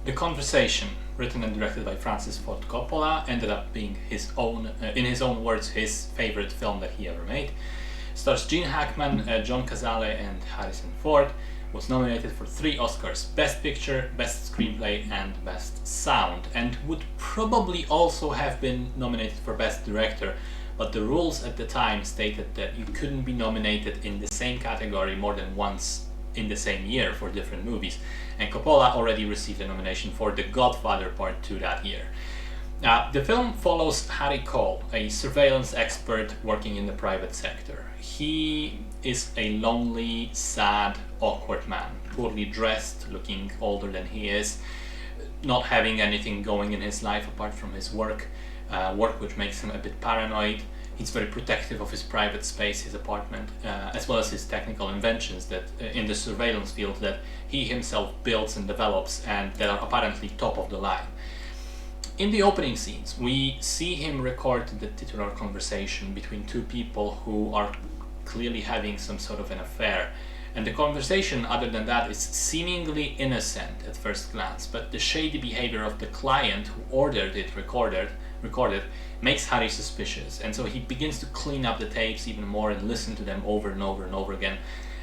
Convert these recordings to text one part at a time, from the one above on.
The Conversation, written and directed by Francis Ford Coppola, ended up being his own, in his own words, his favorite film that he ever made. Stars Gene Hackman, John Cazale, and Harrison Ford. Was nominated for 3 Oscars: Best Picture, Best Screenplay, and Best Sound, and would probably also have been nominated for Best Director, but the rules at the time stated that you couldn't be nominated in the same category more than once in the same year for different movies, and Coppola already received a nomination for The Godfather Part 2 that year. The film follows Harry Cole, a surveillance expert working in the private sector. He is a lonely, sad, awkward man, poorly dressed, looking older than he is, not having anything going in his life apart from his work which makes him a bit paranoid. He's very protective of his private space, his apartment, as well as his technical inventions that in the surveillance field that he himself builds and develops and that are apparently top of the line. In the opening scenes, we see him record the titular conversation between 2 people who are clearly having some sort of an affair. And the conversation, other than that, is seemingly innocent at first glance, but the shady behavior of the client who ordered it recorded makes Harry suspicious, and so he begins to clean up the tapes even more and listen to them over and over and over again,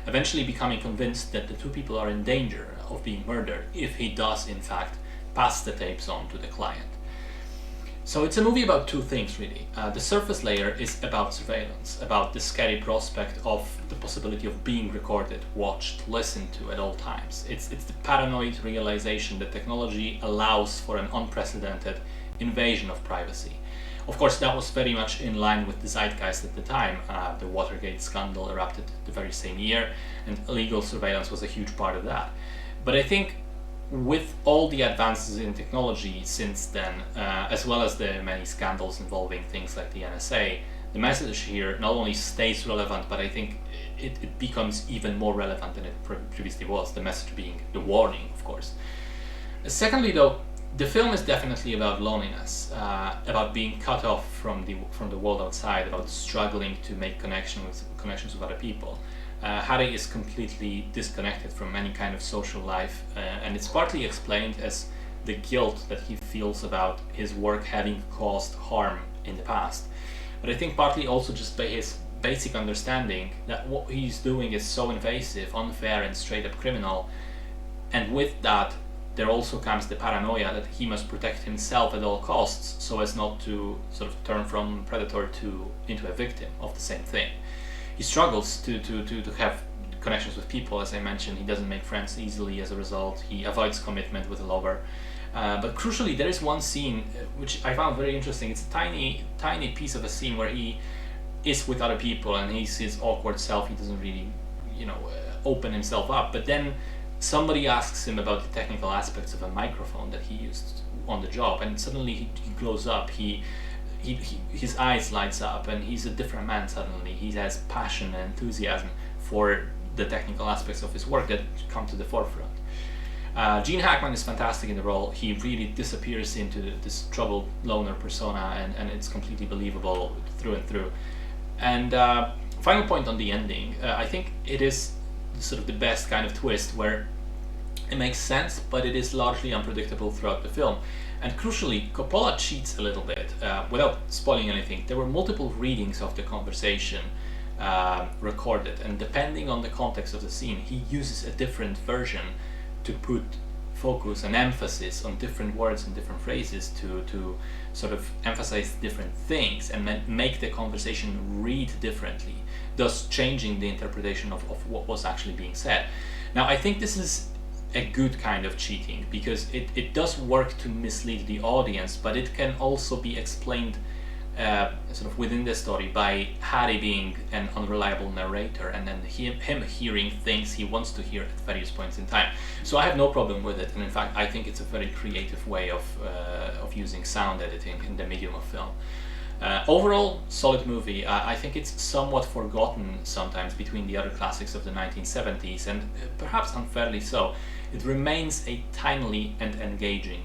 eventually becoming convinced that the 2 people are in danger of being murdered if he does in fact pass the tapes on to the client. So it's a movie about 2 things really. The surface layer is about surveillance, about the scary prospect of the possibility of being recorded, watched, listened to at all times. It's the paranoid realization that technology allows for an unprecedented invasion of privacy. Of course, that was very much in line with the zeitgeist at the time. The Watergate scandal erupted the very same year, and illegal surveillance was a huge part of that. But I think with all the advances in technology since then, as well as the many scandals involving things like the NSA, the message here not only stays relevant, but I think it becomes even more relevant than it previously was, the message being the warning, of course. Secondly, though, the film is definitely about loneliness, about being cut off from the world outside, about struggling to make connections with other people. Harry is completely disconnected from any kind of social life, and it's partly explained as the guilt that he feels about his work having caused harm in the past. But I think partly also just by his basic understanding that what he's doing is so invasive, unfair, and straight up criminal, and with that there also comes the paranoia that he must protect himself at all costs so as not to sort of turn from predator into a victim of the same thing. He struggles to have connections with people, as I mentioned. He doesn't make friends easily as a result. He avoids commitment with a lover. But crucially, there is one scene which I found very interesting. It's a tiny piece of a scene where he is with other people and he's his awkward self. He doesn't really, open himself up. But then somebody asks him about the technical aspects of a microphone that he used on the job, and suddenly he glows up. His eyes lights up, and he's a different man suddenly. He has passion and enthusiasm for the technical aspects of his work that come to the forefront. Gene Hackman is fantastic in the role. He really disappears into this troubled loner persona, and it's completely believable through and through. And final point on the ending, I think it is sort of the best kind of twist where it makes sense, but it is largely unpredictable throughout the film. And crucially, Coppola cheats a little bit. Without spoiling anything, there were multiple readings of the conversation recorded, and depending on the context of the scene, he uses a different version to put focus and emphasis on different words and different phrases to sort of emphasize different things and make the conversation read differently, thus changing the interpretation of what was actually being said. Now, I think this is a good kind of cheating because it does work to mislead the audience, but it can also be explained sort of within the story by Harry being an unreliable narrator and then him hearing things he wants to hear at various points in time. So I have no problem with it, and in fact I think it's a very creative way of using sound editing in the medium of film. Overall, solid movie. I think it's somewhat forgotten sometimes between the other classics of the 1970s, and perhaps unfairly so. It remains a timely and engaging